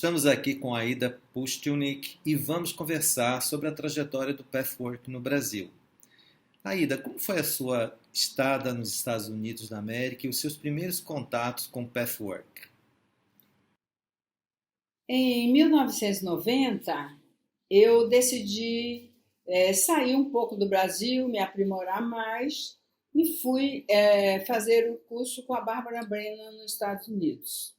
Estamos aqui com a Aida Pustilnik e vamos conversar sobre a trajetória do Pathwork no Brasil. Aida, como foi a sua estada nos Estados Unidos da América e os seus primeiros contatos com o Pathwork? Em 1990, eu decidi sair um pouco do Brasil, me aprimorar mais e fui fazer o curso com a Barbara Brennan nos Estados Unidos.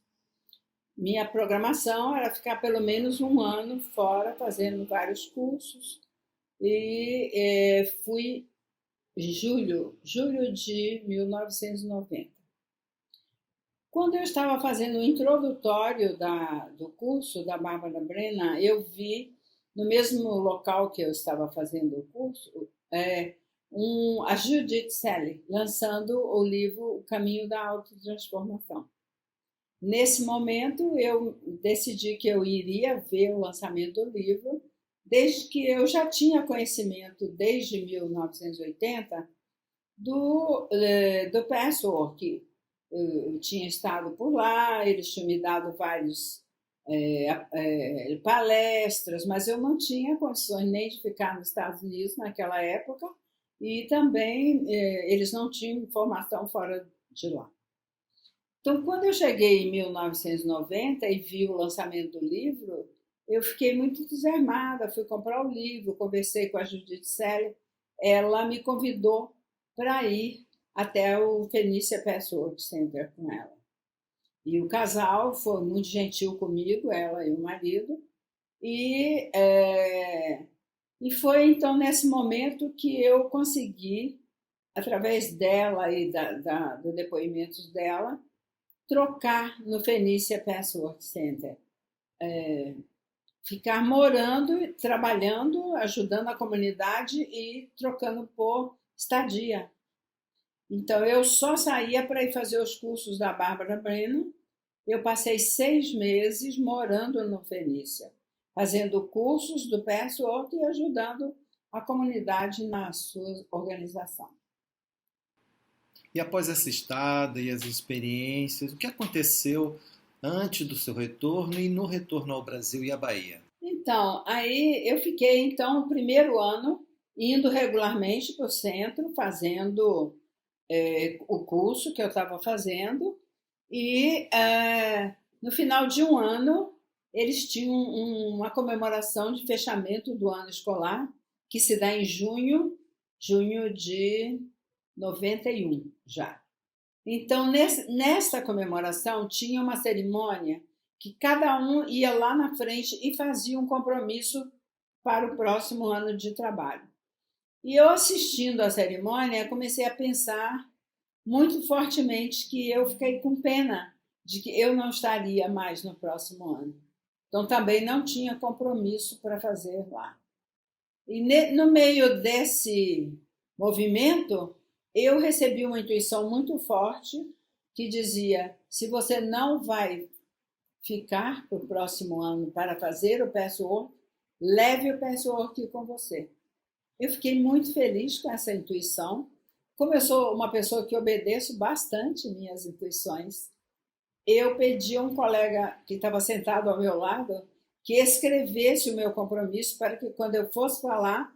Minha programação era ficar pelo menos um ano fora, fazendo vários cursos, e fui em julho de 1990. Quando eu estava fazendo o introdutório do curso da Barbara Brennan, eu vi, no mesmo local que eu estava fazendo o curso, a Judith Selley lançando o livro O Caminho da Autotransformação. Nesse momento, eu decidi que eu iria ver o lançamento do livro, desde que eu já tinha conhecimento, desde 1980, do Pathwork. Eu tinha estado por lá, eles tinham me dado várias palestras, mas eu não tinha condições nem de ficar nos Estados Unidos naquela época, e também eles não tinham informação fora de lá. Então, quando eu cheguei em 1990 e vi o lançamento do livro, eu fiquei muito entusiasmada, fui comprar o livro, conversei com a Judith Selley, ela me convidou para ir até o Phoenicia Pathwork Center com ela. E o casal foi muito gentil comigo, ela e o marido, e foi então nesse momento que eu consegui, através dela e dos depoimentos dela, trocar no Phoenicia Pathwork Center. Ficar morando, trabalhando, ajudando a comunidade e trocando por estadia. Então, eu só saía para ir fazer os cursos da Barbara Brennan. Eu passei 6 meses morando no Phoenicia, fazendo cursos do Pathwork e ajudando a comunidade na sua organização. E após essa estada e as experiências, o que aconteceu antes do seu retorno e no retorno ao Brasil e à Bahia? Então, aí eu fiquei o primeiro ano indo regularmente para o centro, fazendo o curso que eu estava fazendo, e no final de um ano eles tinham uma comemoração de fechamento do ano escolar, que se dá em junho de 91 já. Então, nessa comemoração, tinha uma cerimônia que cada um ia lá na frente e fazia um compromisso para o próximo ano de trabalho. E eu, assistindo à cerimônia, comecei a pensar muito fortemente que eu fiquei com pena de que eu não estaria mais no próximo ano. Então, também não tinha compromisso para fazer lá. E no meio desse movimento, eu recebi uma intuição muito forte que dizia: se você não vai ficar para o próximo ano para fazer o Pathwork, leve o Pathwork com você. Eu fiquei muito feliz com essa intuição. Como eu sou uma pessoa que obedeço bastante minhas intuições, eu pedi a um colega que estava sentado ao meu lado que escrevesse o meu compromisso para que, quando eu fosse falar,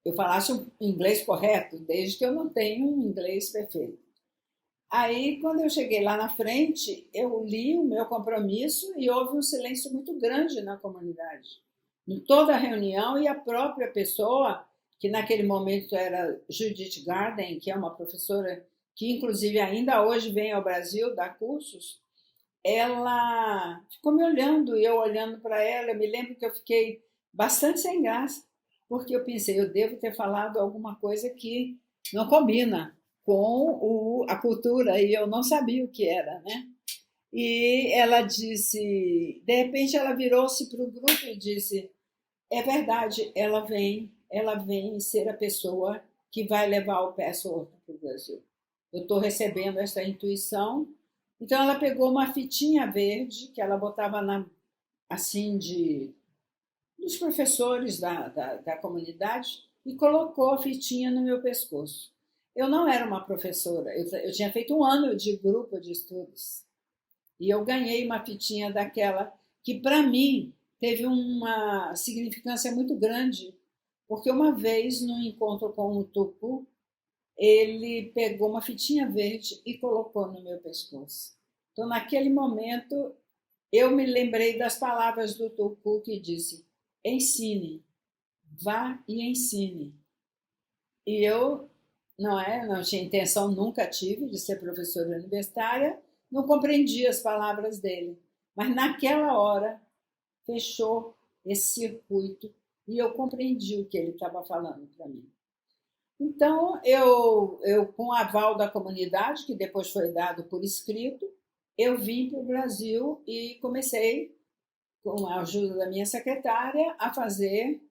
eu falasse um inglês correto, desde que eu não tenha um inglês perfeito. Aí, quando eu cheguei lá na frente, eu li o meu compromisso e houve um silêncio muito grande na comunidade. Em toda a reunião, e a própria pessoa, que naquele momento era Judith Garden, que é uma professora que, inclusive, ainda hoje vem ao Brasil dar cursos, ela ficou me olhando e eu olhando para ela. Eu me lembro que eu fiquei bastante sem graça, porque eu pensei, eu devo ter falado alguma coisa que não combina com a cultura, e eu não sabia o que era, né? E ela disse, de repente ela virou-se para o grupo e disse: é verdade, ela vem ser a pessoa que vai levar o Pathwork para o Brasil. Eu estou recebendo essa intuição. Então ela pegou uma fitinha verde que ela botava assim dos professores da comunidade e colocou a fitinha no meu pescoço. Eu não era uma professora, eu tinha feito um ano de grupo de estudos e eu ganhei uma fitinha daquela que para mim teve uma significância muito grande, porque uma vez, num encontro com o Tucu, ele pegou uma fitinha verde e colocou no meu pescoço. Então, naquele momento, eu me lembrei das palavras do Tucu que disse: ensine, vá e ensine. E eu não tinha intenção, nunca tive, de ser professora universitária, não compreendia as palavras dele. Mas naquela hora fechou esse circuito e eu compreendi o que ele estava falando para mim. Então, com o aval da comunidade, que depois foi dado por escrito, eu vim para o Brasil e comecei, com a ajuda da minha secretária, a fazer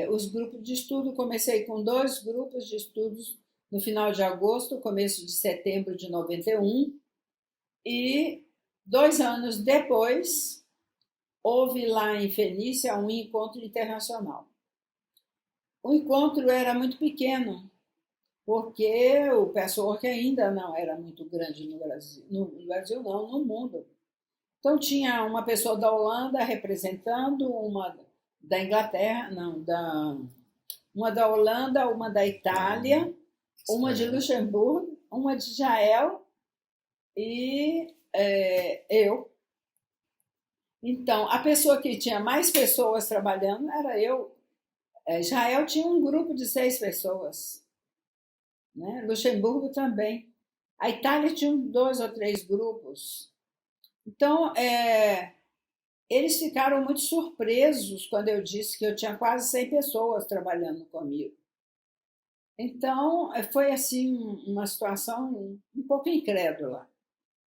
os grupos de estudo. Comecei com 2 grupos de estudos no final de agosto, começo de setembro de 91, e 2 anos depois houve lá em Fenícia um encontro internacional. O encontro era muito pequeno, porque o patchwork ainda não era muito grande no Brasil, no Brasil não, no mundo. Então tinha uma pessoa da Holanda representando, uma da Inglaterra, uma da Holanda, uma da Itália, uma de Luxemburgo, uma de Israel e eu. Então, a pessoa que tinha mais pessoas trabalhando era eu. Israel tinha um grupo de 6 pessoas, né? Luxemburgo também. A Itália tinha 2 ou 3 grupos. Então, eles ficaram muito surpresos quando eu disse que eu tinha quase 100 pessoas trabalhando comigo. Então, foi assim uma situação um pouco incrédula.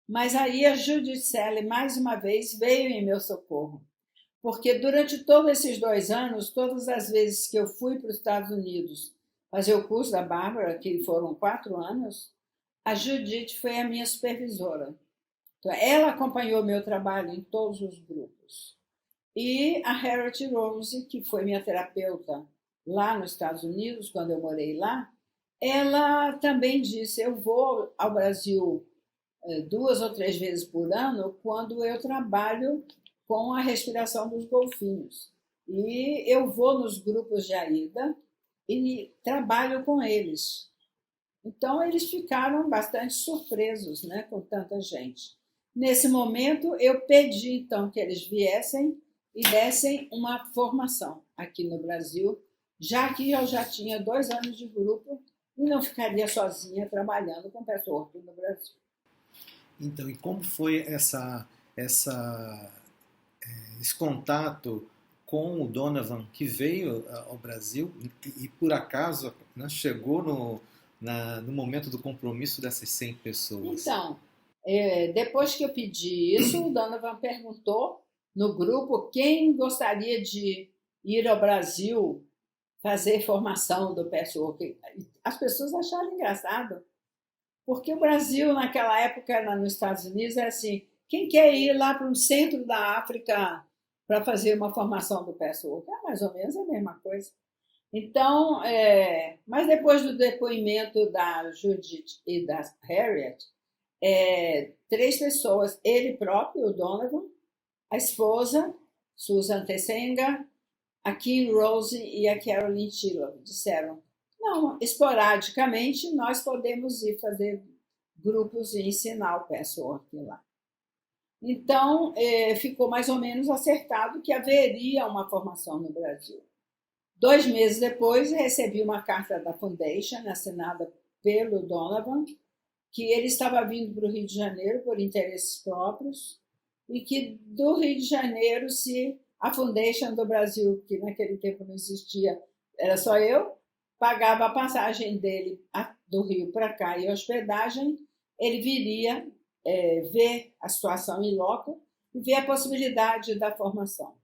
Mas aí a Judith Selle, mais uma vez, veio em meu socorro. Porque durante todos esses 2 anos, todas as vezes que eu fui para os Estados Unidos fazer o curso da Bárbara, que foram 4 anos, a Judith foi a minha supervisora. Então, ela acompanhou meu trabalho em todos os grupos. E a Harriet Rose, que foi minha terapeuta lá nos Estados Unidos, quando eu morei lá, ela também disse: eu vou ao Brasil 2 ou 3 vezes por ano quando eu trabalho com a respiração dos golfinhos. E eu vou nos grupos de AIDA e trabalho com eles. Então, eles ficaram bastante surpresos, né, com tanta gente. Nesse momento, eu pedi, então, que eles viessem e dessem uma formação aqui no Brasil, já que eu já tinha 2 anos de grupo e não ficaria sozinha trabalhando com pessoas aqui no Brasil. Então, e como foi esse contato com o Donovan, que veio ao Brasil e por acaso, né, chegou no momento do compromisso dessas 100 pessoas? Então, depois que eu pedi isso, o Donovan perguntou no grupo quem gostaria de ir ao Brasil fazer formação do patchwork. As pessoas acharam engraçado, porque o Brasil, naquela época, lá nos Estados Unidos, é assim: quem quer ir lá para o centro da África para fazer uma formação do patchwork? É mais ou menos a mesma coisa. Então, mas depois do depoimento da Judith e da Harriet, 3 pessoas, ele próprio, o Donovan, a esposa, Susan Tessenga, a Kim Rose e a Carolyn Tilo, disseram: não, esporadicamente nós podemos ir fazer grupos e ensinar o patchwork lá. Então, ficou mais ou menos acertado que haveria uma formação no Brasil. 2 meses depois, recebi uma carta da Foundation, assinada pelo Donovan, que ele estava vindo para o Rio de Janeiro por interesses próprios e que do Rio de Janeiro, se a Foundation do Brasil, que naquele tempo não existia, era só eu, pagava a passagem dele do Rio para cá e a hospedagem, ele viria ver a situação em loco e ver a possibilidade da formação.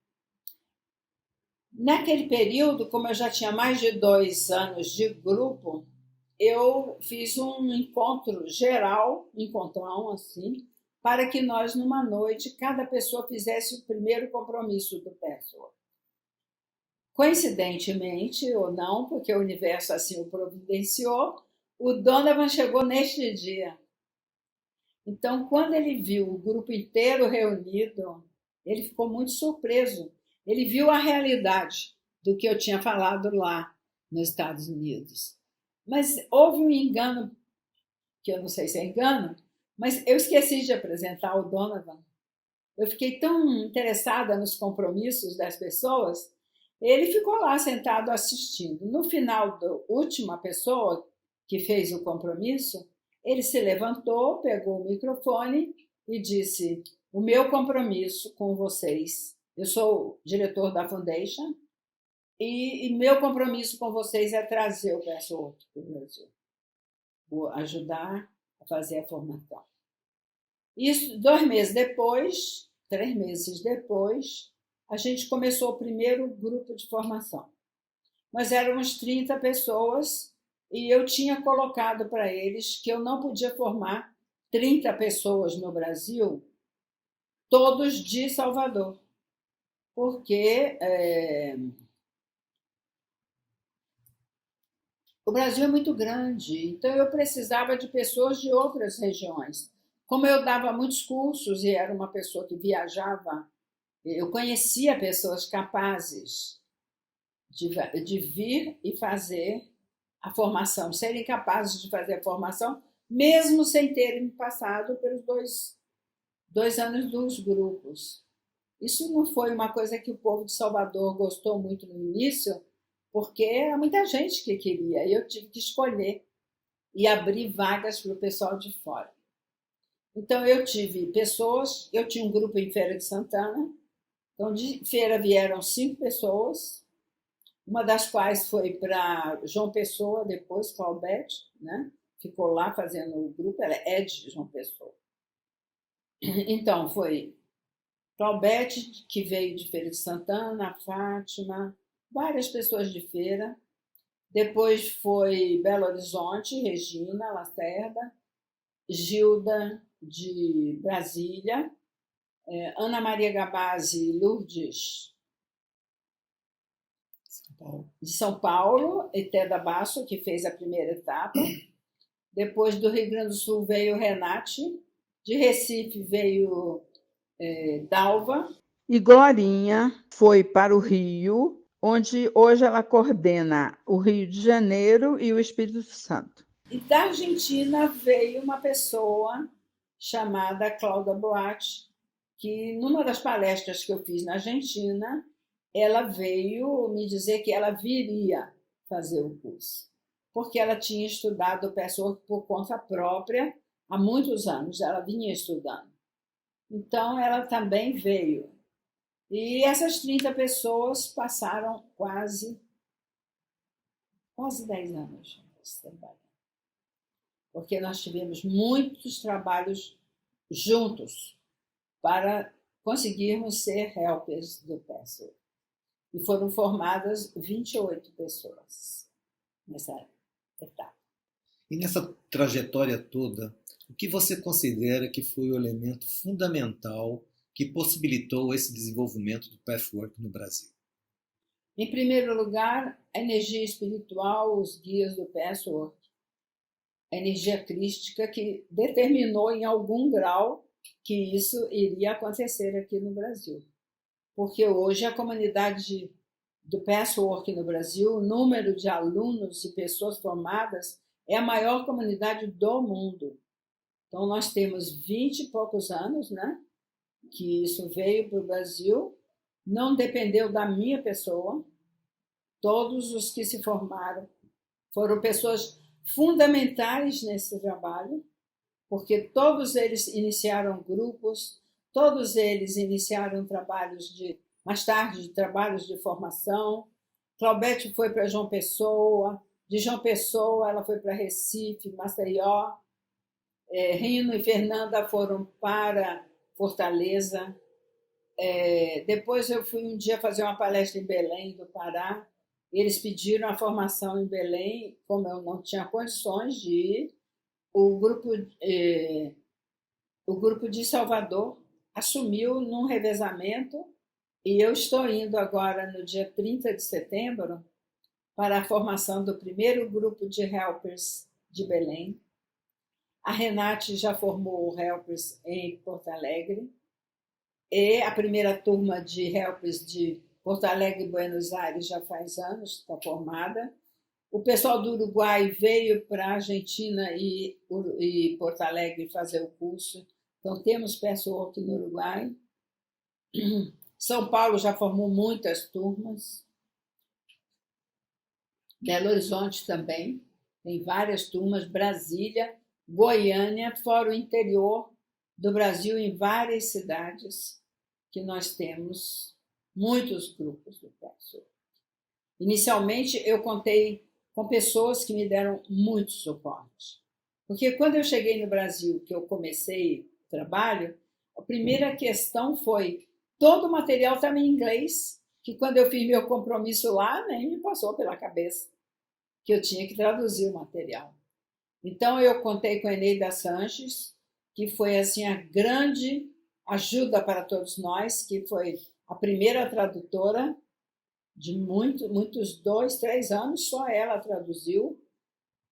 Naquele período, como eu já tinha mais de 2 anos de grupo, eu fiz um encontro geral, encontrão assim, para que nós, numa noite, cada pessoa fizesse o primeiro compromisso do patchwork. Coincidentemente, ou não, porque o universo assim o providenciou, o Donovan chegou neste dia. Então, quando ele viu o grupo inteiro reunido, Ele ficou muito surpreso. Ele viu a realidade do que eu tinha falado lá nos Estados Unidos. Mas houve um engano, que eu não sei se é engano, mas eu esqueci de apresentar o Donovan. Eu fiquei tão interessada nos compromissos das pessoas, ele ficou lá sentado assistindo. No final, da última pessoa que fez o compromisso, ele se levantou, pegou o microfone e disse: o meu compromisso com vocês, eu sou diretor da Foundation, e meu compromisso com vocês é trazer o Password para o Brasil. Vou ajudar a fazer a formação. Isso, 2 meses depois, 3 meses depois, a gente começou o primeiro grupo de formação. Nós éramos 30 pessoas e eu tinha colocado para eles que eu não podia formar 30 pessoas no Brasil, todos de Salvador, porque o Brasil é muito grande, então eu precisava de pessoas de outras regiões. Como eu dava muitos cursos e era uma pessoa que viajava, eu conhecia pessoas capazes de vir e fazer a formação, serem capazes de fazer a formação, mesmo sem terem passado pelos dois anos dos grupos. Isso não foi uma coisa que o povo de Salvador gostou muito no início, porque era muita gente que queria, e eu tive que escolher e abrir vagas para o pessoal de fora. Então, eu tinha um grupo em Feira de Santana, então de Feira vieram 5 pessoas, uma das quais foi para João Pessoa, depois, Claudete, né? Ficou lá fazendo o grupo, ela é de João Pessoa. Então, foi Claudete, que veio de Feira de Santana, a Fátima, várias pessoas de Feira. Depois foi Belo Horizonte, Regina Lacerda, Gilda de Brasília, Ana Maria Gabazzi Lourdes de São Paulo, e Teda Basso, que fez a primeira etapa. Depois do Rio Grande do Sul veio Renate, de Recife veio Dalva. E Glorinha foi para o Rio, onde hoje ela coordena o Rio de Janeiro e o Espírito Santo. E da Argentina veio uma pessoa chamada Cláudia Boatti, que numa das palestras que eu fiz na Argentina, ela veio me dizer que ela viria fazer o curso, porque ela tinha estudado o Password por conta própria há muitos anos, ela vinha estudando. Então, ela também veio. E essas 30 pessoas passaram quase 10 anos trabalhando. Porque nós tivemos muitos trabalhos juntos para conseguirmos ser helpers do Password. E foram formadas 28 pessoas nessa etapa. E nessa trajetória toda, o que você considera que foi o elemento fundamental que possibilitou esse desenvolvimento do Pathwork no Brasil? Em primeiro lugar, a energia espiritual, os guias do Pathwork, a energia crística que determinou em algum grau que isso iria acontecer aqui no Brasil. Porque hoje a comunidade do Pathwork no Brasil, o número de alunos e pessoas formadas é a maior comunidade do mundo. Então, nós temos 20 e poucos anos, né, que isso veio para o Brasil, não dependeu da minha pessoa, todos os que se formaram foram pessoas fundamentais nesse trabalho, porque todos eles iniciaram grupos, todos eles iniciaram trabalhos mais tarde, trabalhos de formação. Claudete foi para João Pessoa, de João Pessoa ela foi para Recife, Maceió, Rino e Fernanda foram para Fortaleza. Depois eu fui um dia fazer uma palestra em Belém do Pará. Eles pediram a formação em Belém, como eu não tinha condições de ir, o grupo de Salvador assumiu num revezamento e eu estou indo agora no dia 30 de setembro para a formação do primeiro grupo de helpers de Belém. A Renate já formou o helpers em Porto Alegre. E a primeira turma de helpers de Porto Alegre e Buenos Aires já faz anos, está formada. O pessoal do Uruguai veio para a Argentina e Porto Alegre fazer o curso. Então, temos patchwork no Uruguai. São Paulo já formou muitas turmas. Belo Horizonte também, tem várias turmas. Brasília, Goiânia, fora o interior do Brasil, em várias cidades, que nós temos muitos grupos do patchwork. Inicialmente, eu contei com pessoas que me deram muito suporte. Porque quando eu cheguei no Brasil, que eu comecei o trabalho, a primeira questão foi: todo o material estava em inglês, que quando eu fiz meu compromisso lá, nem me passou pela cabeça que eu tinha que traduzir o material. Então, eu contei com a Eneida Sanches, que foi assim a grande ajuda para todos nós, que foi a primeira tradutora de muitos 2, 3 anos, só ela traduziu,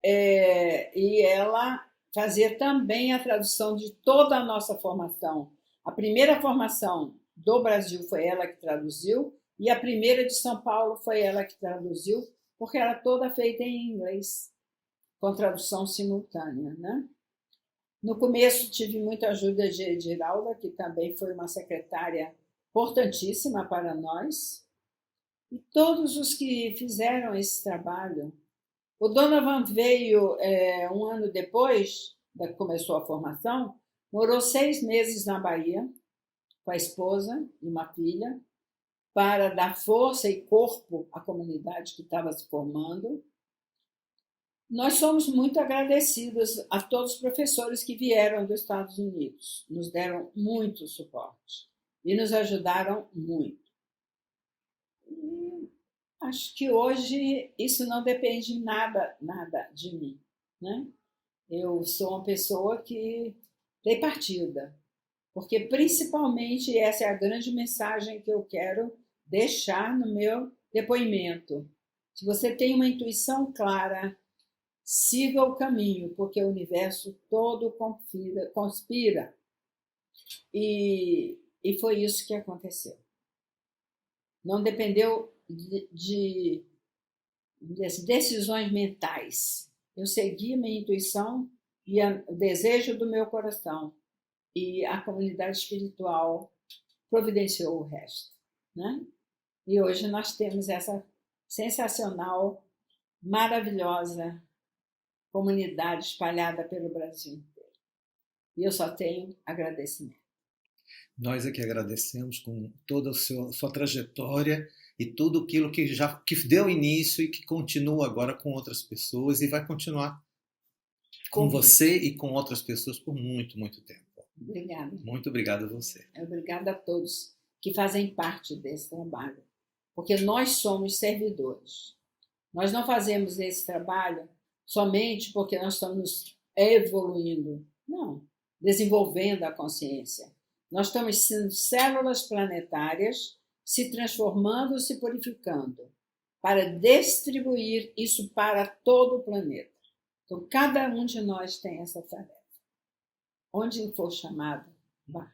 e ela fazia também a tradução de toda a nossa formação. A primeira formação do Brasil foi ela que traduziu, e a primeira de São Paulo foi ela que traduziu, porque era toda feita em inglês, com tradução simultânea, né? No começo tive muita ajuda de Giralda, que também foi uma secretária importantíssima para nós, e todos os que fizeram esse trabalho. O Donovan veio um ano depois que começou a formação, morou 6 meses na Bahia, com a esposa e uma filha, para dar força e corpo à comunidade que estava se formando. Nós somos muito agradecidos a todos os professores que vieram dos Estados Unidos, nos deram muito suporte e nos ajudaram muito. E acho que hoje isso não depende nada de mim, né? Eu sou uma pessoa que tem partida, porque principalmente essa é a grande mensagem que eu quero deixar no meu depoimento. Se você tem uma intuição clara, siga o caminho, porque o universo todo conspira. E foi isso que aconteceu. Não dependeu de decisões mentais. Eu segui a minha intuição e o desejo do meu coração. E a comunidade espiritual providenciou o resto, né? E hoje nós temos essa sensacional, maravilhosa comunidade espalhada pelo Brasil inteiro. E eu só tenho agradecimento. Nós é que agradecemos com toda a sua trajetória e tudo aquilo que deu início e que continua agora com outras pessoas e vai continuar com você e com outras pessoas por muito, muito tempo. Obrigada. Muito obrigado a você. Obrigada a todos que fazem parte desse trabalho, porque nós somos servidores. Nós não fazemos esse trabalho somente porque nós estamos evoluindo, não, desenvolvendo a consciência. Nós estamos sendo células planetárias se transformando, se purificando, para distribuir isso para todo o planeta. Então, cada um de nós tem essa tarefa. Onde for chamado, vá.